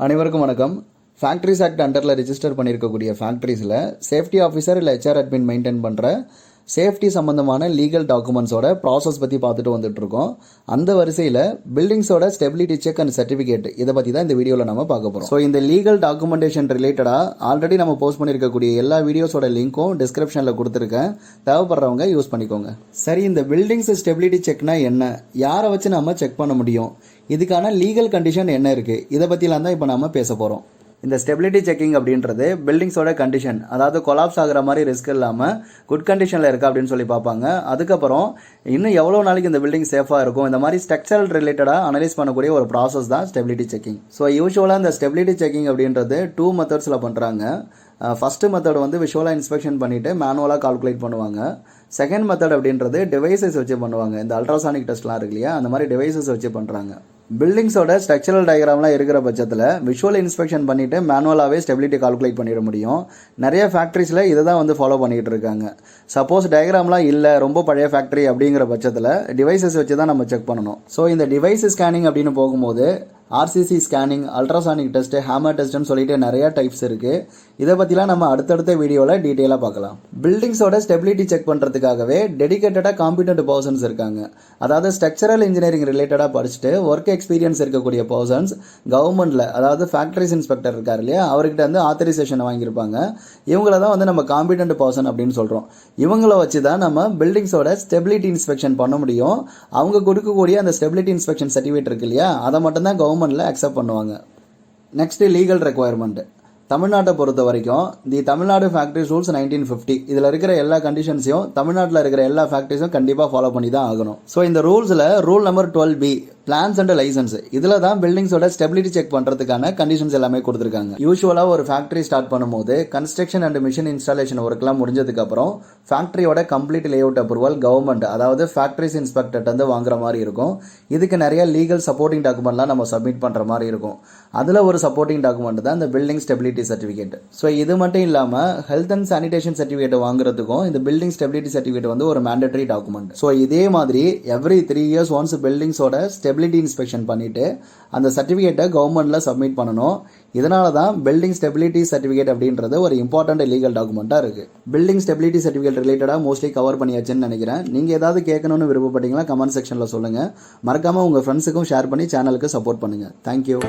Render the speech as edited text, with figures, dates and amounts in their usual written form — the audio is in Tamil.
அனைவருக்கும் வணக்கம். ஃபேக்ட்ரிஸ் ஆக்ட் அண்டரில் ரிஜிஸ்டர் பண்ணியிருக்கக்கூடிய ஃபேக்ட்ரிஸில் சேஃப்டி ஆஃபீஸர் இல்லை ஹெச்ஆர் அட்மின் மெயின்டைன் பண்ணுற சேஃப்டி சம்மந்தமான லீகல் டாக்குமெண்ட்ஸோட ப்ராசஸ் பற்றி பார்த்துட்டு வந்துட்டுருக்கோம். அந்த வரிசையில் பில்டிங்ஸோட ஸ்டெபிலிட்டி செக் அண்ட் சர்டிஃபிகேட் இதை பற்றி தான் இந்த வீடியோவில் நம்ம பார்க்க போகிறோம். ஸோ இந்த லீகல் டாக்குமெண்டேஷன் ரிலேட்டடாக ஆல்ரெடி நம்ம போஸ்ட் பண்ணியிருக்கக்கூடிய எல்லா வீடியோஸோட லிங்க்கும் டிஸ்கிரிப்ஷனில் கொடுத்துருக்கேன். தேவைப்படுறவங்க யூஸ் பண்ணிக்கோங்க. சரி, இந்த பில்டிங்ஸ் ஸ்டெபிலிட்டி செக்னா என்ன, யாரை வச்சு நம்ம செக் பண்ண முடியும், இதுக்கான லீகல் கண்டிஷன் என்ன இருக்குது, இதை பற்றிலாம் தான் இப்போ நம்ம பேச போகிறோம். இந்த ஸ்டெபிலிட்டி செக்கிங் அப்படின்றது பில்டிங்ஸோட கண்டிஷன், அதாவது கொலாப்ஸ் ஆகிற மாதிரி ரிஸ்க் இல்லாமல் குட் கண்டிஷனில் இருக்கா அப்படின்னு சொல்லி பார்ப்பாங்க. அதுக்கப்புறம் இன்னும் எவ்வளோ நாளைக்கு இந்த பில்டிங் சேஃபாக இருக்கும், இந்த மாதிரி ஸ்ட்ரக்சரல் ரிலேட்டடாக அனலைஸ் பண்ணக்கூடிய ஒரு ப்ராசஸ் தான் ஸ்டெபிலிட்டி செக்கிங். ஸோ யூஸ்வலாக இந்த ஸ்டெபிலிட்டி செக்கிங் அப்படின்றது 2 மெத்தட்ஸில் பண்ணுறாங்க. ஃபஸ்ட்டு மெத்தட் வந்து விஷுவலாக இன்ஸ்பெக்ஷன் பண்ணிவிட்டு மேனுவலாக கால்குலேட் பண்ணுவாங்க. செகண்ட் மெத்தட் அப்படின்றது டிவைசஸ் வச்சு பண்ணுவாங்க. இந்த அல்ட்ராசானிக் டெஸ்ட்லாம் இருக்கு இல்லையா, அந்த மாதிரி டிவைசஸ் வச்சு பண்ணுறாங்க. பில்டிங்ஸோட ஸ்ட்ரக்சரல் டயக்ராம்லாம் இருக்கிற பட்சத்தில் விஷுவல் இன்ஸ்பெக்ஷன் பண்ணிவிட்டு மேனுவலாகவே ஸ்டெபிலிட்டி கால்குலேட் பண்ணிட முடியும். நிறைய ஃபேக்ட்ரிஸில் இதை தான் வந்து ஃபாலோ பண்ணிகிட்டு இருக்காங்க. சப்போஸ் டயக்ராம்லாம் இல்லை, ரொம்ப பழைய ஃபேக்ட்ரி அப்படிங்கிற பட்சத்தில் டிவைசஸ் வச்சு தான் நம்ம செக் பண்ணணும். ஸோ இந்த டிவைஸ் ஸ்கேனிங் அப்படின்னு போகும்போது RCC scanning, ultrasonic test, hammer டெஸ்ட்டுன்னு சொல்லிட்டு நிறைய டைப்ஸ் இருக்குது. இதை பற்றிலாம் நம்ம அடுத்தடுத்த வீடியோவில் டீட்டெயிலாக பார்க்கலாம். பில்டிங்ஸோட ஸ்டெபிலிட்டி செக் பண்ணுறதுக்காகவே டெடிகேட்டடாக காம்பிடென்ட் பர்சன்ஸ் இருக்காங்க. அதாவது ஸ்ட்ரக்சரல் இன்ஜினியரிங் ரிலேட்டடாக படிச்சுட்டு ஒர்க் எக்ஸ்பீரியன்ஸ் இருக்கக்கூடிய பர்சன்ஸ் கவர்மெண்ட்டில், அதாவது ஃபேக்ட்ரிஸ் இன்ஸ்பெக்டர் இருக்கார் இல்லையா, அவர்கிட்ட வந்து ஆத்தரைசேஷனை வாங்கியிருப்பாங்க. இவங்கள தான் வந்து நம்ம காம்பிடென்ட் பர்சன் அப்படின்னு சொல்கிறோம். இவங்கள வச்சு தான் நம்ம பில்டிங்ஸோட ஸ்டெபிலிட்டி இன்ஸ்பெக்ஷன் பண்ண முடியும். அவங்க கொடுக்கக்கூடிய அந்த ஸ்டெபிலிட்டி இன்ஸ்பெக்ஷன் சர்டிஃபிகேட் இருக்கு இல்லையா, அதை மட்டும்தான் கவர்மெண்ட்டில் அக்செப்ட் பண்ணுவாங்க. Next legal requirement. தமிழ்நாட்டை பொறுத்த வரைக்கும் தி தமிழ்நாடு ஃபேக்ட்ரிஸ் ரூல்ஸ் 1950, இதில் இருக்கிற எல்லா கண்டிஷன்ஸையும் தமிழ்நாட்டில் இருக்கிற எல்லா ஃபேக்ட்ரிஸும் கண்டிப்பாக ஃபாலோ பண்ணி தான் ஆகணும். ஸோ இந்த ரூல்ஸில் rule number 12B plans and licence, இதில் தான் பில்டிங்ஸோட ஸ்டெபிலிட்டி செக் பண்ணுறதுக்கான கண்டிஷன்ஸ் எல்லாமே கொடுத்துருக்காங்க. யூஸ்வலாக ஒரு ஃபேக்ட்ரி ஸ்டார்ட் பண்ணும்போது கன்ஸ்ட்ரக்ஷன் அண்ட் மிஷின் இன்ஸ்டாலேஷன் ஒர்க்லாம் முடிஞ்சதுக்கப்புறம் ஃபேக்ட்ரியோட கம்ப்ளீட் லேஅவுட் அப்ரூவல் கவர்மெண்ட், அதாவது ஃபேக்ட்ரிஸ் இன்ஸ்பெக்டர் வந்து வாங்குற மாதிரி இருக்கும். இதுக்கு நிறைய லீகல் சப்போர்ட்டிங் டாக்குமெண்ட்லாம் நம்ம சப்மிட் பண்ணுற மாதிரி இருக்கும். அதில் ஒரு சப்போர்ட்டிங் டாக்குமெண்ட் தான் இந்த பில்டிங் ஸ்டெபிலிட்டி சர்டிஃபிகேட். ஸோ இது மட்டும் இல்லாமல் ஹெல்த் அண்ட் சானிடேஷன் சர்டிஃபிகேட் வாங்குறதுக்கும் இந்த பில்டிங் ஸ்டெபிலிட்டி சர்டிஃபிகேட் வந்து ஒரு மேண்டேட்டரி டாக்குமெண்ட். ஸோ இதே மாதிரி எவ்ரி 3 years ஒன்ஸ் பில்டிங்ஸோட ஸ்டெபிலிட்டி இன்ஸ்பெக்ஷன் பண்ணிட்டு அந்த சர்டிஃபிகேட்டை கவர்மெண்ட்ல சப்மிட் பண்ணணும். இதனால தான் பில்டிங் ஸ்டெபிலிட்டி சர்டிஃபிகேட் அப்படின்றது ஒரு இம்பார்ட்டன்ட் லீகல் டாக்குமெண்ட்டாக இருக்குது. பில்டிங் ஸ்டெபிலிட்டி சர்டிஃபிகேட் ரிலேட்டடாக மோஸ்ட்லி கவர் பண்ணியாச்சுன்னு நினைக்கிறேன். நீங்கள் ஏதாவது கேட்கணும்னு விருப்பப்பட்டீங்கன்னா கமெண்ட் செக்ஷனில் சொல்லுங்கள். மறக்காமல் உங்கள் ஃப்ரெண்ட்ஸுக்கும் ஷேர் பண்ணி சேனலுக்கு சப்போர்ட் பண்ணுங்கள். தேங்க்யூ.